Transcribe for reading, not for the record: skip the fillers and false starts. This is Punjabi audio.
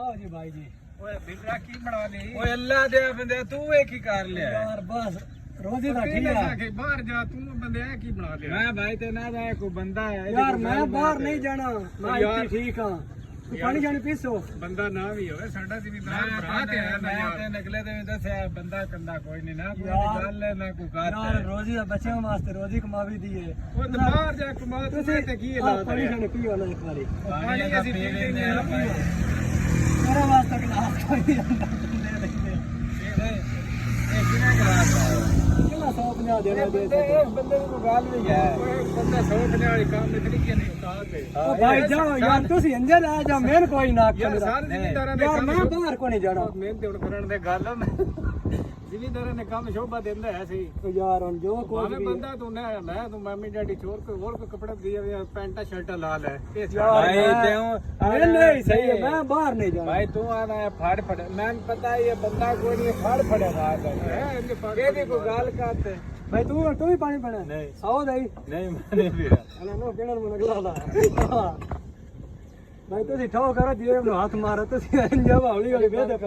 आओ जी भाई जी। ਓਏ ਬਿੰਦਰਾ ਕੀ ਬਣਾ ਲਈ ਓਏ ਅੱਲਾ ਦੇ ਬੰਦੇ ਤੂੰ ਇਹ ਕੀ ਕਰ ਲਿਆ यार बस रोजी का ठीक ਕਿਹਨੇ है ਆਖੇ ਬਾਹਰ ਜਾ ਤੂੰ ਬੰਦੇ ਆ ਕੀ ਬਣਾ ਲਿਆ ਮੈਂ ਭਾਈ ਤੇ ਨਾ ਜਾਏ ਕੋਈ ਬੰਦਾ ਹੈ यार मैं बाहर नहीं जाना मैं यार- इतनी ठीक हां तू पानी जानी पीसो ਬੰਦਾ ਨਾ ਵੀ ਹੋਵੇ ਸਾਡਾ ਜ਼ਿਮੀਂਦਾਰ ਭਰਾ ਤੇ ਆਇਆ ਨਾ ਮੈਂ ਯਾਰ ਤੇ ਨਿਕਲੇ ਤੇ ਦੱਸਿਆ ਬੰਦਾ ਕੰਦਾ ਕੋਈ ਨਹੀਂ ਨਾ ਕੋਈ यार- ਗੱਲ ਹੈ ਨਾ ਕੋਈ ਗੱਲ यार ਹੈ रोजी का बच्चों वास्ते रोजी कमा भी दी है ਉਹ ਤੇ ਬਾਹਰ ਜਾ ਕਮਾ ਤੂੰ ਤੇ ਕੀ ਹਾਲਾਤ पानी ਹੈ जानी पियो ना एक बारी ਪਾਣੀ ਅਸੀਂ ਪੀ ਲੈਂਦੇ ਆ मेरा वास्ते गिलास कोई नहीं अंदर दे देंगे ਇਹ ਕਿਵੇਂ ਕਰਾਤਾ कितना 150 देना दे ਇਹ ਬੰਦੇ ਨੂੰ ਕੋਈ ਗੱਲ ਨਹੀਂ ਹੈ ਓਏ ਬੰਦਾ 150 ਵਾਲੀ ਕੰਮ ਇਤਨੀ ਕਿ ਨਹੀਂ ਉਤਾਰ ਦੇ ओ भाई जाओ यार तुसी अंदर आ जाओ मेरे कोई ना ਯਾਰ कर ਸਾਰੇ ਜ਼ਿਮੀਂਦਾਰਾਂ ਦੇ यार ਕੰਮ मैं बाहर को नहीं जाना ਮਿਹਨਤ ਹੁਣ ਕਰਨ ਦੇ ਗੱਲ ਜ਼ਿਮੀਂਦਾਰਾਂ ਨੇ ਕੰਮ ਸ਼ੋਭਾ ਦਿੰਦਾ ਹੈ ਸੀ तो यार हम जो कोई ਭਾਵੇਂ भी ਬੰਦਾ ਤੂੰ ਨਾ ਮੈਂ ਤੂੰ ਮੰਮੀ ਡੈਡੀ ਚੋਰ ਕੋਈ ਹੋਰ ਕੋਈ ਕੱਪੜਾ ਦਿਆ ਪੈਂਟਾ ਸ਼ਰਟਾ ਲਾ ਲੈ ਇਹ यार भाई मैं- क्यों? मैं नहीं सही है मैं बाहर नहीं जाना भाई तू आना है फाड़ फड़े मैं पता है ये बंदा कोई नहीं फाड़ फड़े बाहर ਇਹਦੀ ਕੋਈ ਗੱਲ ਕਰते भाई तू भी पानी पीना नहीं। आओ दई नहीं मैंने भी अरे नो केना मन गला भाई तुसी ठो करो जीव नो हाथ मारो तुसी जब हौली हौली बेदे